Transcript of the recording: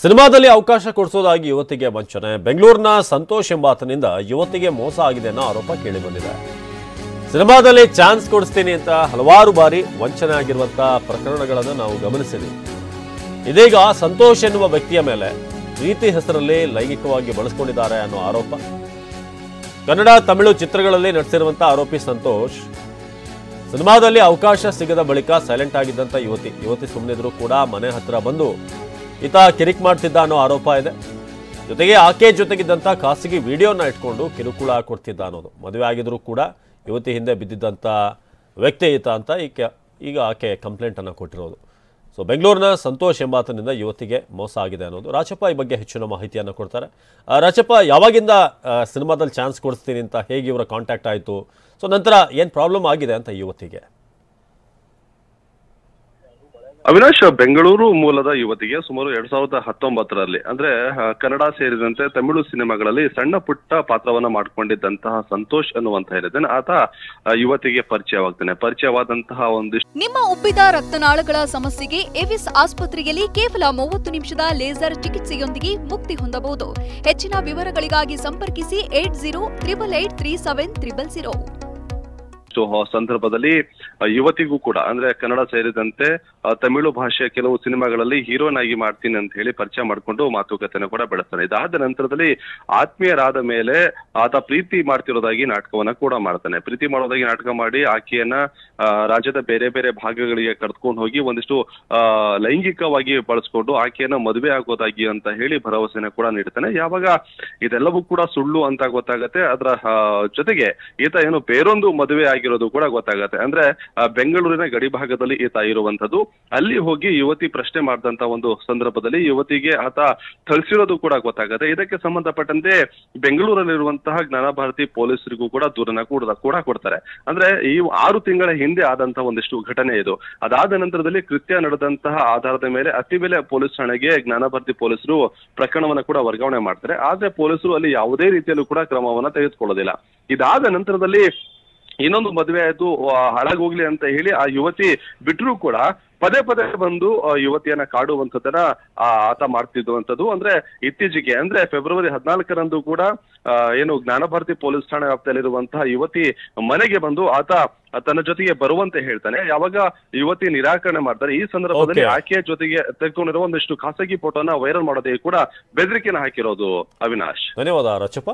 ಸಿನಿಮಾದಲ್ಲಿ ಅವಕಾಶ ಕೊಡಿಸೋದಾಗಿ ಯುವತಿಗೆ ವಂಚನೆ. ಬೆಂಗಳೂರಿನ ಸಂತೋಷ್ ಎಂಬಾತನಿಂದ ಯುವತಿಗೆ ಮೋಸ ಆಗಿದೆ ಅನ್ನೋ ಆರೋಪ ಕೇಳಿಬಂದಿದೆ. ಸಿನಿಮಾದಲ್ಲಿ ಚಾನ್ಸ್ ಕೊಡಿಸ್ತೀನಿ ಅಂತ ಹಲವಾರು ಬಾರಿ ವಂಚನೆ ಆಗಿರುವಂತಹ ಪ್ರಕರಣಗಳನ್ನು ನಾವು ಗಮನಿಸಿದ್ದೀವಿ. ಇದೀಗ ಸಂತೋಷ್ ಎನ್ನುವ ವ್ಯಕ್ತಿಯ ಮೇಲೆ ಪ್ರೀತಿ ಹೆಸರಲ್ಲಿ ಲೈಂಗಿಕವಾಗಿ ಬಳಸಿಕೊಂಡಿದ್ದಾರೆ ಅನ್ನೋ ಆರೋಪ. ಕನ್ನಡ ತಮಿಳು ಚಿತ್ರಗಳಲ್ಲಿ ನಟಿಸಿರುವಂತಹ ಆರೋಪಿ ಸಂತೋಷ್ ಸಿನಿಮಾದಲ್ಲಿ ಅವಕಾಶ ಸಿಗದ ಬಳಿಕ ಸೈಲೆಂಟ್ ಆಗಿದ್ದಂಥ ಯುವತಿ ಸುಮ್ಮನಿದ್ರು ಕೂಡ ಮನೆ ಹತ್ರ ಬಂದು ಈತ ಕಿರಿಕ್ ಮಾಡ್ತಿದ್ದ ಅನ್ನೋ ಆರೋಪ ಇದೆ. ಜೊತೆಗೆ ಆಕೆ ಜೊತೆಗಿದ್ದಂಥ ಖಾಸಗಿ ವಿಡಿಯೋನ ಇಟ್ಕೊಂಡು ಕಿರುಕುಳ ಕೊಡ್ತಿದ್ದ ಅನ್ನೋದು. ಮದುವೆ ಆಗಿದ್ರು ಕೂಡ ಯುವತಿ ಹಿಂದೆ ಬಿದ್ದಿದ್ದಂಥ ವ್ಯಕ್ತಿ ಈತ ಅಂತ ಈಗ ಆಕೆ ಕಂಪ್ಲೇಂಟನ್ನು ಕೊಟ್ಟಿರೋದು. ಸೊ ಬೆಂಗಳೂರಿನ ಸಂತೋಷ್ ಎಂಬಾತನಿಂದ ಯುವತಿಗೆ ಮೋಸ ಆಗಿದೆ ಅನ್ನೋದು. ರಾಚಪ್ಪ ಈ ಬಗ್ಗೆ ಹೆಚ್ಚಿನ ಮಾಹಿತಿಯನ್ನು ಕೊಡ್ತಾರೆ. ರಾಚಪ್ಪ, ಯಾವಾಗಿಂದ ಸಿನಿಮಾದಲ್ಲಿ ಚಾನ್ಸ್ ಕೊಡಿಸ್ತೀನಿ ಅಂತ ಹೇಗೆ ಇವರ ಕಾಂಟ್ಯಾಕ್ಟ್ ಆಯಿತು? ಸೊ ನಂತರ ಏನು ಪ್ರಾಬ್ಲಮ್ ಆಗಿದೆ ಅಂತ ಯುವತಿಗೆ? ಅವಿನಾಶ್, ಬೆಂಗಳೂರು ಮೂಲದ ಯುವತಿಗೆ ಸುಮಾರು 2019ರಲ್ಲಿ ಅಂದ್ರೆ ಕನ್ನಡ ಸೇರಿದಂತೆ ತಮಿಳು ಸಿನಿಮಾಗಳಲ್ಲಿ ಸಣ್ಣ ಪುಟ್ಟ ಪಾತ್ರವನ್ನ ಮಾಡ್ಕೊಂಡಿದ್ದಂತಹ ಸಂತೋಷ್ ಅನ್ನುವಂತ ಇದ್ದಾನೆ. ಆತ ಯುವತಿಗೆ ಪರಿಚಯವಾದಂತಹ ಒಂದಿಷ್ಟು ನಿಮ್ಮ ಉಬ್ಬಿದ ರಕ್ತನಾಳಗಳ ಸಮಸ್ಯೆಗೆ ಎವಿಸ್ ಆಸ್ಪತ್ರೆಯಲ್ಲಿ ಕೇವಲ 30 ನಿಮಿಷದ ಲೇಸರ್ ಚಿಕಿತ್ಸೆಯೊಂದಿಗೆ ಮುಕ್ತಿ ಹೊಂದಬಹುದು. ಹೆಚ್ಚಿನ ವಿವರಗಳಿಗಾಗಿ ಸಂಪರ್ಕಿಸಿ 8088837300. ಸಂದರ್ಭದಲ್ಲಿ ಯುವತಿಗೂ ಕೂಡ ಅಂದ್ರೆ ಕನ್ನಡ ಸೇರಿದಂತೆ ತಮಿಳು ಭಾಷೆಯ ಕೆಲವು ಸಿನಿಮಾಗಳಲ್ಲಿ ಹೀರೋನ್ ಆಗಿ ಮಾಡ್ತೀನಿ ಅಂತ ಹೇಳಿ ಪರಿಚಯ ಮಾಡಿಕೊಂಡು ಮಾತುಕತೆಯನ್ನು ಕೂಡ ಬೆಳೆಸ್ತಾನೆ. ಇದಾದ ನಂತರದಲ್ಲಿ ಆತ್ಮೀಯರಾದ ಮೇಲೆ ಆತ ಪ್ರೀತಿ ಮಾಡ್ತಿರೋದಾಗಿ ನಾಟಕವನ್ನ ಕೂಡ ಮಾಡ್ತಾನೆ. ಪ್ರೀತಿ ಮಾಡೋದಾಗಿ ನಾಟಕ ಮಾಡಿ ಆಕೆಯನ್ನ ರಾಜ್ಯದ ಬೇರೆ ಬೇರೆ ಭಾಗಗಳಿಗೆ ಕರೆದುಕೊಂಡು ಹೋಗಿ ಒಂದಿಷ್ಟು ಲೈಂಗಿಕವಾಗಿ ಬಳಸ್ಕೊಂಡು ಆಕೆಯನ್ನ ಮದುವೆ ಆಗೋದಾಗಿ ಅಂತ ಹೇಳಿ ಭರವಸೆನ ಕೂಡ ನೀಡ್ತಾನೆ. ಯಾವಾಗ ಇದೆಲ್ಲವೂ ಕೂಡ ಸುಳ್ಳು ಅಂತ ಗೊತ್ತಾಗತ್ತೆ, ಅದರ ಜೊತೆಗೆ ಈತ ಏನು ಬೇರೊಂದು ಮದುವೆ ಆಗಿರೋದು ಕೂಡ ಗೊತ್ತಾಗತ್ತೆ. ಅಂದ್ರೆ ಬೆಂಗಳೂರಿನ ಗಡಿ ಭಾಗದಲ್ಲಿ ಈತ ಇರುವಂತದ್ದು. ಅಲ್ಲಿ ಹೋಗಿ ಯುವತಿ ಪ್ರಶ್ನೆ ಮಾಡಿದಂತ ಒಂದು ಸಂದರ್ಭದಲ್ಲಿ ಯುವತಿಗೆ ಆತ ಥಳಿಸಿರೋದು ಕೂಡ ಗೊತ್ತಾಗತ್ತೆ. ಇದಕ್ಕೆ ಸಂಬಂಧಪಟ್ಟಂತೆ ಬೆಂಗಳೂರಲ್ಲಿರುವಂತಹ ಜ್ಞಾನಭಾರತಿ ಪೊಲೀಸರಿಗೂ ಕೂಡ ದೂರನ್ನ ಕೂಡ ಕೊಡ್ತಾರೆ. ಅಂದ್ರೆ ಈ 6 ತಿಂಗಳ ಹಿಂದೆ ಆದಂತಹ ಒಂದಿಷ್ಟು ಘಟನೆ ಇದು. ಅದಾದ ನಂತರದಲ್ಲಿ ಕೃತ್ಯ ನಡೆದಂತಹ ಆಧಾರದ ಮೇಲೆ ಅತ್ತಿಬೆಲೆ ಪೊಲೀಸ್ ಠಾಣೆಗೆ ಜ್ಞಾನಭಾರತಿ ಪೊಲೀಸರು ಪ್ರಕರಣವನ್ನ ಕೂಡ ವರ್ಗಾವಣೆ ಮಾಡ್ತಾರೆ. ಆದ್ರೆ ಪೊಲೀಸರು ಅಲ್ಲಿ ಯಾವುದೇ ರೀತಿಯಲ್ಲೂ ಕೂಡ ಕ್ರಮವನ್ನ ತೆಗೆದುಕೊಳ್ಳೋದಿಲ್ಲ. ಇದಾದ ನಂತರದಲ್ಲಿ ಇನ್ನೊಂದು ಮದುವೆ ಆಯ್ತು, ಹಾಳಾಗೋಗ್ಲಿ ಅಂತ ಹೇಳಿ ಆ ಯುವತಿ ಬಿಟ್ಟರೂ ಕೂಡ ಪದೇ ಬಂದು ಯುವತಿಯನ್ನ ಕಾಡುವಂಥದ್ದನ್ನ ಆತ ಮಾಡ್ತಿದ್ದುವಂಥದ್ದು. ಅಂದ್ರೆ ಇತ್ತೀಚೆಗೆ ಅಂದ್ರೆ ಫೆಬ್ರವರಿ 14ರಂದು ಕೂಡ ಏನು ಜ್ಞಾನಭಾರತಿ ಪೊಲೀಸ್ ಠಾಣೆ ವ್ಯಾಪ್ತಿಯಲ್ಲಿರುವಂತಹ ಯುವತಿ ಮನೆಗೆ ಬಂದು ಆತ ತನ್ನ ಜೊತೆಗೆ ಬರುವಂತೆ ಹೇಳ್ತಾನೆ. ಯಾವಾಗ ಯುವತಿ ನಿರಾಕರಣೆ ಮಾಡ್ತಾರೆ, ಈ ಸಂದರ್ಭದಲ್ಲಿ ಆಕೆಯ ಜೊತೆಗೆ ತೆಗೆದುಕೊಂಡಿರುವ ಒಂದಿಷ್ಟು ಖಾಸಗಿ ಫೋಟೋನ ವೈರಲ್ ಮಾಡೋದೇ ಕೂಡ ಬೆದರಿಕೆನ ಹಾಕಿರೋದು. ಅವಿನಾಶ್, ಧನ್ಯವಾದ ರಾಚಪ್ಪ.